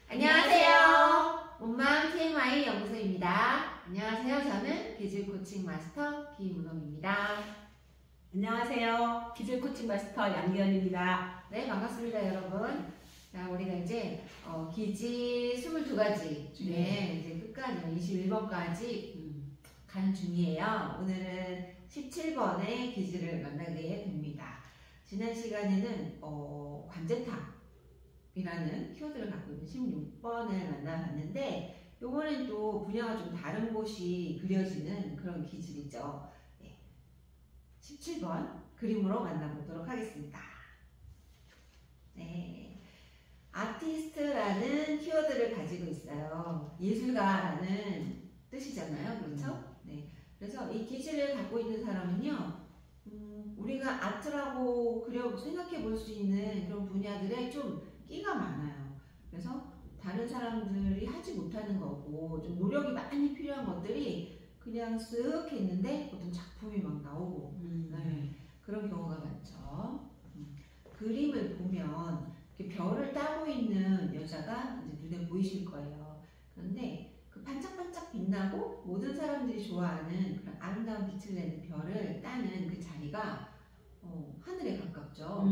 안녕하세요. 몸맘 TMI 연구소입니다. 안녕하세요. 저는 기질 코칭 마스터 김은홍입니다. 안녕하세요. 기질 코칭 마스터 양기현입니다. 네, 반갑습니다, 여러분. 자, 우리가 이제 기질 22가지 중에 이제 끝까지 21번까지 가는 중이에요. 오늘은 17번의 기질을 만나게 됩니다. 지난 시간에는 관제탑이라는 키워드를 갖고 있는 16번을 만나봤는데, 요번엔 또 분야가 좀 다른 곳이 그려지는 그런 기질이죠. 네, 17번 그림으로 만나보도록 하겠습니다. 네, 아티스트라는 키워드를 가지고 있어요. 예술가라는 뜻이잖아요, 그렇죠? 네, 그래서 이 기질을 갖고 있는 사람은요, 우리가 아트라고 생각해 볼 수 있는 그런 분야들에 좀 끼가 많아요. 그래서 다른 사람들이 하지 못하는 거고, 좀 노력이 많이 필요한 것들이 그냥 쓱 했는데 어떤 작품이 막 나오고, 네, 그런 경우가 많죠. 그림을 보면 이렇게 별을 따고 있는 여자가 이제 눈에 보이실 거예요. 그런데 그 반짝반짝 빛나고 모든 사람들이 좋아하는 그런 아름다운 빛을 내는 별을 따는 그 자리가 하늘에 가깝죠.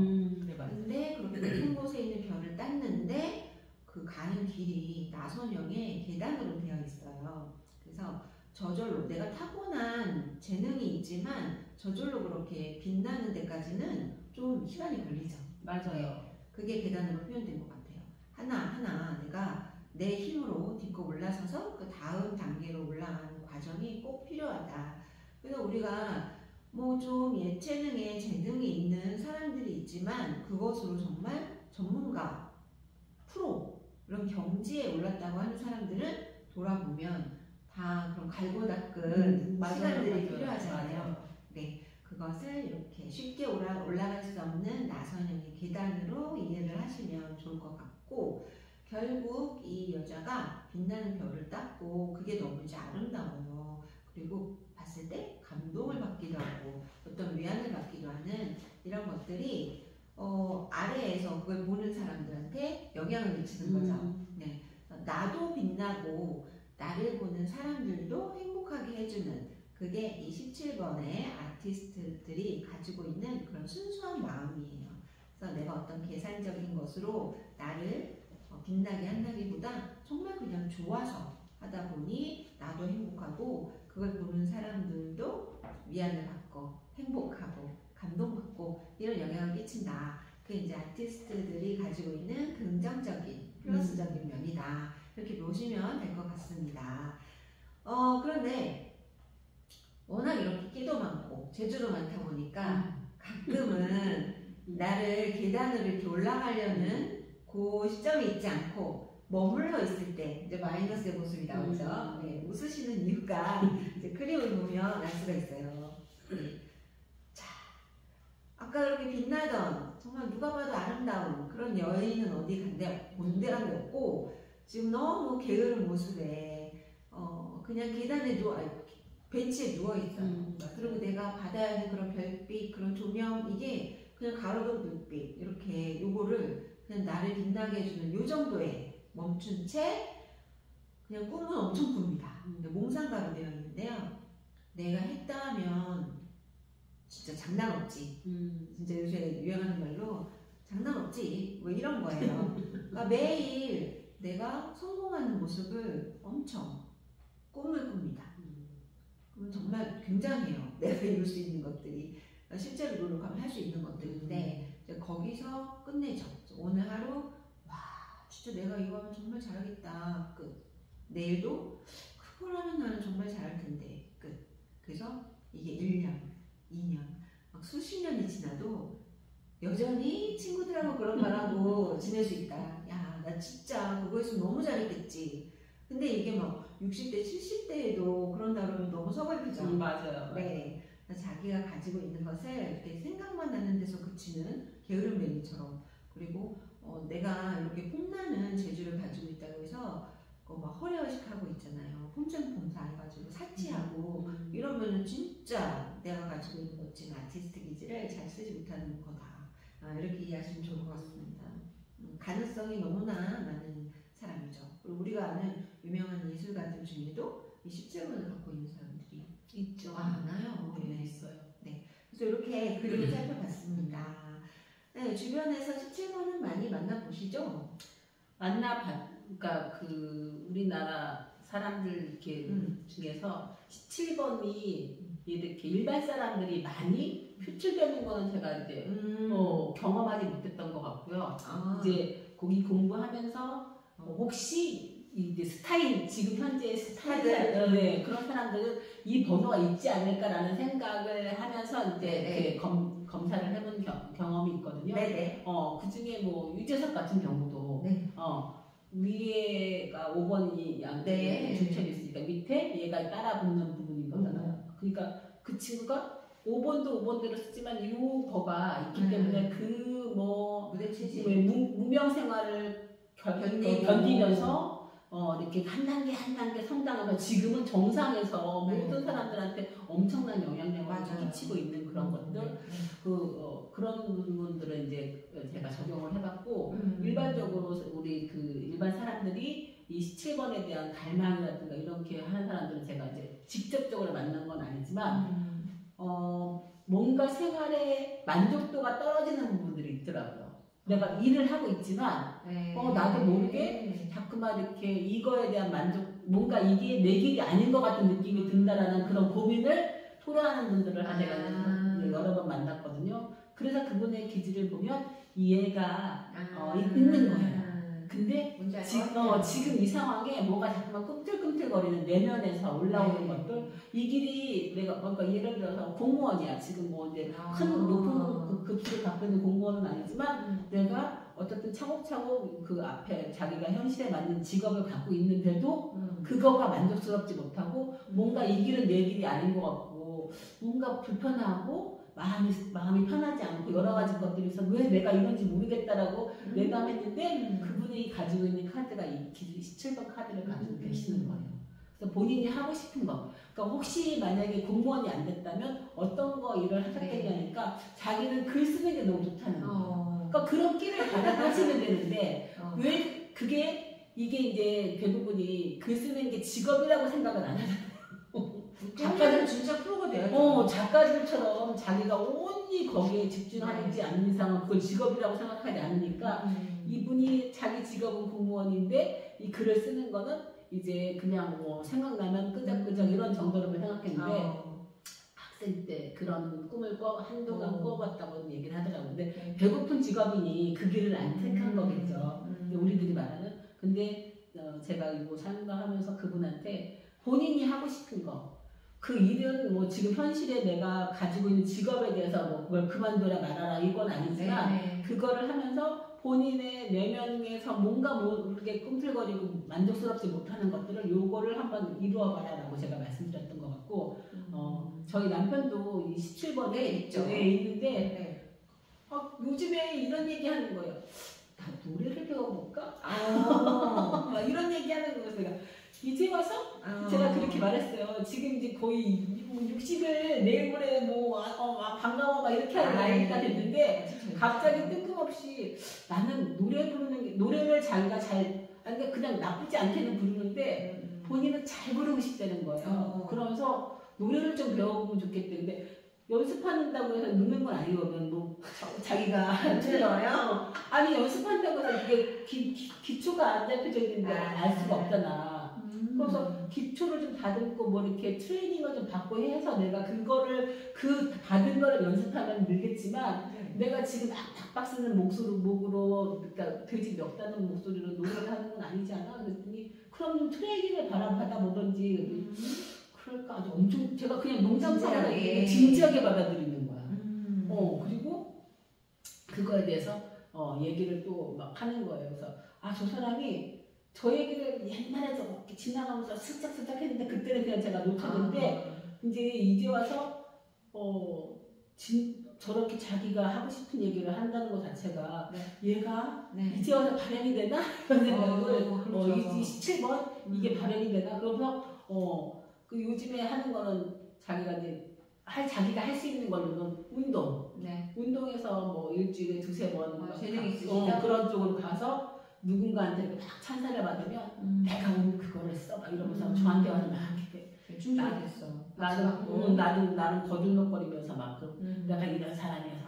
네, 맞아요. 근데 그렇게 높은 곳에 있는 별을 땄는데 그 가는 길이 나선형의 계단으로 되어 있어요. 그래서 저절로 내가 타고난 재능이 있지만 저절로 그렇게 빛나는 데까지는 좀 시간이 걸리죠. 맞아요. 그게 계단으로 표현된 것 같아요. 하나하나 내가 내 힘으로 딛고 올라서서 그 다음 단계로 올라가는 과정이 꼭 필요하다. 그래서 우리가 뭐 좀 예체능에 재능이 있는 사람들이 있지만 그것으로 정말 전문가, 프로, 이런 경지에 올랐다고 하는 사람들은 돌아보면 다 그런 갈고 닦은 시간들이 필요하잖아요. 네, 그것을 이렇게 쉽게 올라갈 수 없는 나선형의 계단으로 이해를 하시면 좋을 것 같고, 결국 이 여자가 빛나는 별을 땄고 그게 너무 이제 아름다워요. 그리고 봤을 때 감동을 받기도 하고 어떤 위안을 받기도 하는 이런 것들이 아래에서 그걸 보는 사람들한테 영향을 미치는 거죠. 네, 나도 빛나고 나를 보는 사람들도 행복하게 해주는, 그게 이 17번의 아티스트들이 가지고 있는 그런 순수한 마음이에요. 그래서 내가 어떤 계산적인 것으로 나를 빛나게 한다기보다 정말 그냥 좋아서 하다 보니 나도 행복하고 그걸 보는 사람들도 위안을 받고 행복하고 감동받고 이런 영향을 끼친다. 그게 이제 아티스트들이 가지고 있는 긍정적인 플러스적인 면이다. 이렇게 보시면 될 것 같습니다. 그런데 워낙 이렇게 끼도 많고 재주도 많다 보니까 가끔은 나를 계단으로 이렇게 올라가려는 그 시점이 있지 않고 머물러 있을 때 이제 마이너스의 모습이 나오죠. 네, 웃으시는 이유가 이제 그림을 보면 알 수가 있어요. 네. 자, 아까 그렇게 빛나던 정말 누가 봐도 아름다운 그런 여인은 어디 온데 간데 없고 지금 너무 게으른 모습에 그냥 계단에 벤치에 누워있어요. 그리고 내가 받아야 하는 그런 별빛, 그런 조명, 이게 그냥 가로등 불빛, 이렇게 요거를 그냥 나를 빛나게 해주는 요 정도에 멈춘 채 그냥 꿈은 엄청 꿉니다. 몽상가로 되어 있는데요. 내가 했다 하면 진짜 장난 없지. 진짜 요새 유행하는 말로 장난 없지. 뭐 이런 거예요. 그러니까 매일 내가 성공하는 모습을 엄청 꿈을 꿉니다. 그럼 정말 굉장해요. 내가 이룰 수 있는 것들이. 실제로 노력하면 할 수 있는 것들인데 이제 거기서 끝내죠. 오늘 하루 와 진짜 내가 이거 하면 정말 잘하겠다. 끝. 내일도 그걸 하면 나는 정말 잘할 텐데. 끝. 그래서 이게 1년, 2년, 막 수십 년이 지나도 여전히 친구들하고 그런 말하고 지낼 수 있다. 야, 나 진짜 그거 했으면 너무 잘했겠지. 근데 이게 막 60대, 70대에도 그런다 그러면 너무 서글프죠. 맞아요. 네. 자기가 가지고 있는 것을 이렇게 생각만 하는 데서 그치는 게으름뱅이처럼, 그리고 내가 이렇게 폼나는 재주를 가지고 있다고 해서 막 허례허식하고 있잖아요. 폼생폼사 해가지고 사치하고 이러면은 진짜 내가 가지고 있는 멋진 아티스트 기질을 잘 쓰지 못하는 거다. 이렇게 이해하시면 좋을 것 같습니다. 가능성이 너무나 많은 사람이죠. 그리고 우리가 아는 유명한 예술가들 중에도 이 17번을 갖고 있는 사람들이 있죠. 많아요. 네, 있어요. 그래서 이렇게 그림을 살펴봤습니다. 네, 주변에서 17번은 많이 만나보시죠? 그러니까 그 우리나라 사람들 이렇게 중에서 17번이 이렇게 일반 사람들이 많이 표출되는 거는 제가 이제 경험하지 못했던 것 같고요. 이제 거기 공부하면서 혹시 이제 스타일, 지금 현재 스타일, 네, 그런 사람들은 이 번호가 있지 않을까라는 생각을 하면서 이제 이렇게 검사를 해본 경험이 있거든요. 네네. 그 중에 뭐 유재석 같은 경우도 네. 위에가 5번이 양쪽에 줄쳐져 있으니까 밑에 얘가 따라 붙는 부분인 거잖아요. 그러니까 그 친구가 5번도 5번대로 쓰지만 이 거가 있기 때문에 그 뭐 무대 체질, 무명 생활을 견디면서 이렇게 한 단계 한 단계 성장하면서 지금은 정상에서 모든 사람들한테 엄청난 영향력을 끼치고 있는 그런 것들, 그런 부분들은 이제 제가 적용을 해봤고, 일반적으로 우리 그 일반 사람들이 이 17번에 대한 갈망이라든가 이렇게 하는 사람들은 제가 이제 직접적으로 만난 건 아니지만 뭔가 생활의 만족도가 떨어지는 부분들이 있더라고요. 내가 일을 하고 있지만 나도 모르게 자꾸만 이렇게 이거에 대한 만족, 뭔가 이게 내 길이 아닌 것 같은 느낌이 든다라는 그런 고민을 토로하는 분들을 내가 여러 번 만났거든요. 그래서 그분의 기질을 보면 이해가 있는 거예요. 근데 지금 이 상황에 뭐가 자꾸만 꿈틀꿈틀거리는 내면에서 올라오는 것들, 이 길이 내가 뭔가 예를 들어서 공무원이야. 지금 뭐 이제 큰 높은 급수를 갖고 있는 공무원은 아니지만 내가 어쨌든 차곡차곡 그 앞에 자기가 현실에 맞는 직업을 갖고 있는데도 그거가 만족스럽지 못하고 뭔가 이 길은 내 길이 아닌 것 같고 뭔가 불편하고 마음이 편하지 않고 여러 가지 것들이 있어 왜 내가 이런지 모르겠다라고 내담했는데 그분이 가지고 있는 카드가 이 17번 카드를 가지고 계시는 거예요. 그래서 본인이 하고 싶은 거, 그러니까 혹시 만약에 공무원이 안 됐다면 어떤 거 일을 하셨겠냐니까 자기는 글 쓰는 게 너무 좋다는 거예요. 그러니까 그런 끼를 받아가시면 되는데 왜 이게 이제 대부분이 글 쓰는 게 직업이라고 생각은 안 하잖아요. 작가들은 진짜 프로가 돼야죠. 작가들처럼 자기가 온전히 거기에 집중하지 않는 이상은 그걸 직업이라고 생각하지 않으니까 이분이 자기 직업은 공무원인데 이 글을 쓰는 거는 이제 그냥 뭐 생각나면 끄적끄적 이런 정도로 생각했는데 학생 때 그런 꿈을 한동안 꾸어봤다고 얘기를 하더라고요. 근데 배고픈 직업이니 그 길을 안 택한 거겠죠. 우리들이 말하는. 근데 제가 이거 상담하면서 그분한테 본인이 하고 싶은 거, 그 일은 뭐 지금 현실에 내가 가지고 있는 직업에 대해서 뭐 그걸 그만둬라 말아라 이건 아니지만 그거를 하면서 본인의 내면에서 뭔가 모르게 꿈틀거리고 만족스럽지 못하는 것들을 요거를 한번 이루어봐라 라고 제가 말씀드렸던 것 같고 저희 남편도 이 17번에 있죠. 있는데 요즘에 이런 얘기 하는 거예요. 나 노래를 배워볼까? 막 이런 얘기 하는 거예요. 제가 이제 와서 제가 그렇게 말했어요. 지금 이제 거의 60을 내일 모레 반가워 막 이렇게 하는 나이가 됐는데 갑자기 뜬금없이 나는 노래 부르는 게 노래를 자기가 그냥 나쁘지 않게는 부르는데 본인은 잘 부르고 싶다는 거예요. 그러면서 노래를 좀 배워보면 좋겠대는데 연습한다고 해서 느는 건 아니거든. 뭐 자기가 안 들려요? 아니 연습한다고 해서 이게 기초가 안 잡혀져 있는데 알 수가 없잖아. 그래서 기초를 좀 다듬고 뭐 이렇게 트레이닝을 좀 받고 해서 내가 그거를 받은 거를 연습하면 늘겠지만 내가 지금 막 박박 쓰는 목으로 그러니까 돼지 몇 다는 목소리로 노래를 하는 건 아니지 않아? 그랬더니 그럼 트레이닝을 받아보든지 그럴까 아주 엄청 제가 그냥 농담처럼 진지하게 받아들이는 거야. 그리고 그거에 대해서 얘기를 또 막 하는 거예요. 그래서 저 사람이 저 얘기를 옛날에 이렇게 지나가면서 슬쩍슬쩍 했는데 그때는 그냥 제가 놓쳤는데 이제 와서 저렇게 자기가 하고 싶은 얘기를 한다는 것 자체가 얘가 이제 와서 발현이 되나? 이런 생각을 이 17번 이게 발현이 되나? 그러면서 그 요즘에 하는 거는 자기가 이제 자기가 할 수 있는 걸로는 운동에서 뭐 일주일에 2-3번 재능이 있으시다? 그런 쪽으로 가서 누군가한테 이렇게 막 찬사를 받으면 내가 오늘 그거를 써 막 이러면서 저한테 와서 막 이렇게 충격됐어. 나는 거들먹거리면서 막 내가 이런 사람이어서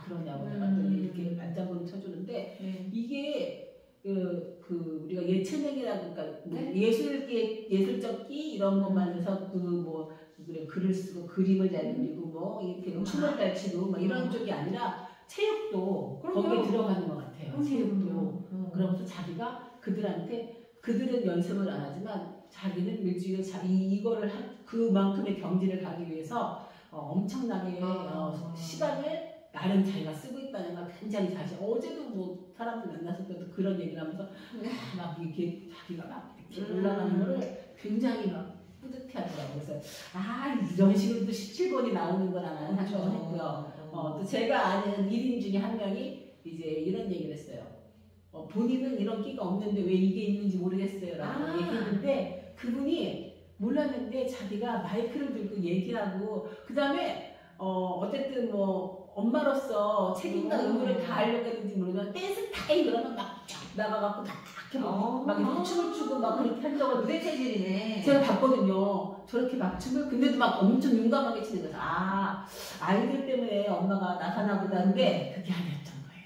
그러냐고 내가 또 이렇게 안장구를 쳐주는데 이게 우리가 예체능이라고 그러니까 네? 예술적 끼 이런 것만 해서 그래 글을 쓰고 그림을 잘 그리고 뭐 이렇게 춤을 잘 추고 뭐 이런 쪽이 아니라 체육도 거기에 들어가는 것 같아요. 체육도 그러면서 자기가 그들은 연습을 안 하지만 자기는 일주일에 이거를 그만큼의 경지를 가기 위해서 엄청나게 시간을 나름 자기가 쓰고 있다는 걸 굉장히 어제도 뭐 사람들 만났을 때도 그런 얘기를 하면서 막 이렇게 자기가 막 이렇게 올라가는 거를 굉장히 막 뿌듯해 하더라고요. 그래서 이런 식으로도 17번이 나오는구나 라는 생각을 했고요. 또 제가 아는 1인 중에 한 명이 이제 이런 얘기를 했어요. 본인은 이런 끼가 없는데 왜 이게 있는지 모르겠어요 라고 얘기했는데 그분이 몰랐는데 자기가 마이크를 들고 얘기하고 그 다음에 어쨌든 뭐 엄마로서 책임과 의무를 다 하려고 했는지 모르지만 댄스 타임 그러면 막 쫙 나가갖고 막 이렇게 춤을 추고 막 그렇게 한다고 무대 체질이네. 제가 봤거든요. 저렇게 막 춤을 근데도 막 엄청 용감하게 추는 거죠. 아이들 때문에 엄마가 나사나 보다는데 그게 아니었던 거예요.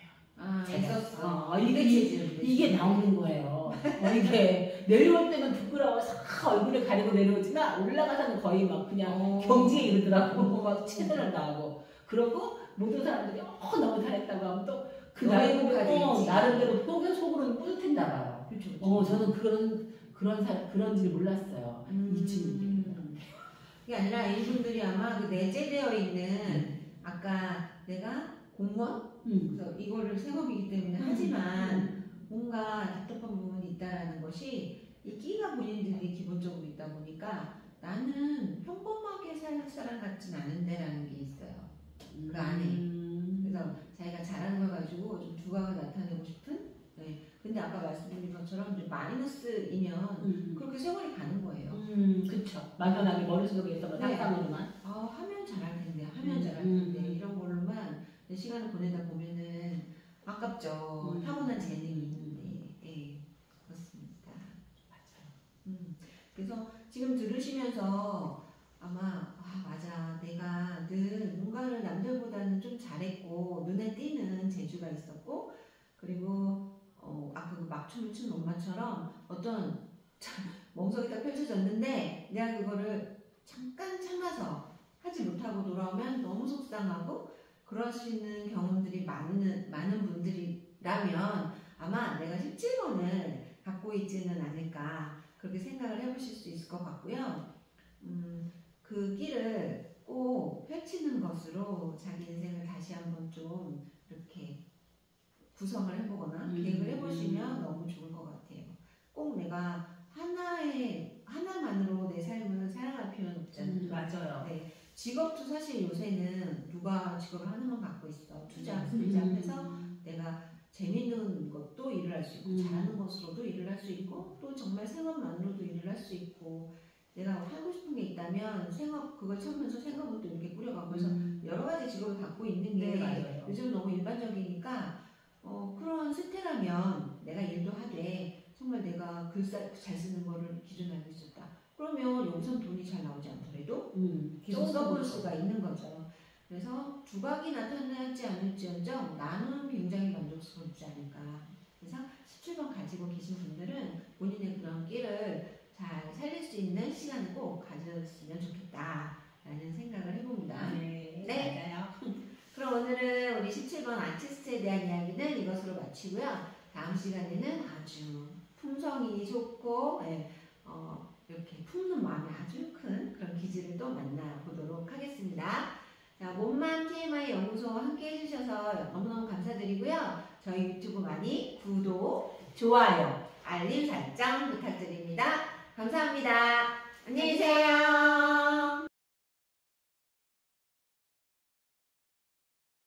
이게 나오는 거예요. 이게 내려올 때는 부끄러워서 얼굴을 가리고 내려오지만 올라가서는 거의 막 그냥 경지에 이르더라고. 막 최선을 다하고 그러고 모든 사람들이 너무 잘했다고 하면 또 그 나름대로 속으로는 뿌듯했나 봐요. 그렇죠. 저는 그런지를 몰랐어요. 이쯤 그게 아니라 이분들이 아마 그 내재되어 있는 아까 내가 공무원 그래서 이거를 생업이기 때문에 하지만 뭔가 답답한 부분이 있다라는 것이 이 끼가 본인들이 기본적으로 있다 보니까 나는 평범하게 살 사람 같진 않은데라는 게 있어요. 그 안에. 그래서 자기가 잘하는 걸 가지고 좀 두각을 나타내고 싶은. 네. 근데 아까 말씀드린 것처럼 좀 마이너스이면 그렇게 세월이 가는 거예요. 그렇죠. 막연하게 머릿속에서 상상으로만. 하면 잘할 텐데, 하면 잘할 텐데 이런 걸로만 시간을 보내다 보면은 아깝죠. 타고난 재능이 있는데. 네, 그렇습니다. 맞아요. 그래서 지금 들으시면서 아마 맞아 내가 늘 뭔가를 남들보다는 좀 잘했고 눈에 띄는 재주가 있었고 그리고 아까 그 막춤을 춘 엄마처럼 어떤 멍석이 딱 펼쳐졌는데 내가 그거를 잠깐 참아서 하지 못하고 돌아오면 너무 속상하고 그러시는 경험들이 많은 분들이라면 아마 내가 17번을 갖고 있지는 않을까 그렇게 생각을 해보실 수 있을 것 같고요. 그 길을 꼭 펼치는 것으로 자기 인생을 다시 한번 좀 이렇게 구성을 해보거나 계획을 해보시면 너무 좋을 것 같아요. 꼭 내가 하나만으로 내 삶을 살아갈 필요는 없잖아요. 맞아요. 네. 직업도 사실 요새는 누가 직업을 하나만 갖고 있어. 투자 해서 내가 재밌는 것도 일을 할 수 있고 잘하는 것으로도 일을 할 수 있고 또 정말 생업만으로도 일을 할 수 있고 내가 하고 싶은 게 있다면 생업 그걸 찾으면서 생업을 또 이렇게 꾸려가고 해서 여러 가지 직업을 갖고 있는 게 요즘 너무 일반적이니까 그런 스태라면 내가 일도 하되 정말 내가 글 잘 쓰는 거를 기존에 알고 있었다. 그러면 여기선 돈이 잘 나오지 않더라도 계속 써볼 수가 있는 거죠. 그래서 두각이 나타나지 않을지언정 나는 굉장히 만족스럽지 않을까. 그래서 17번 가지고 계신 분들은 본인의 그런 끼를 잘 살릴 수 있는 시간을 꼭 가졌으면 좋겠다라는 생각을 해봅니다. 네. 맞아요. 그럼 오늘은 우리 17번 아티스트에 대한 이야기는 이것으로 마치고요. 다음 시간에는 아주 품성이 좋고 이렇게 품는 마음이 아주 큰 그런 기질을 또 만나보도록 하겠습니다. 자, 몸만 TMI 연구소와 함께 해주셔서 너무너무 감사드리고요. 저희 유튜브 많이 구독, 좋아요, 알림 설정 부탁드립니다. 감사합니다. 안녕히 계세요.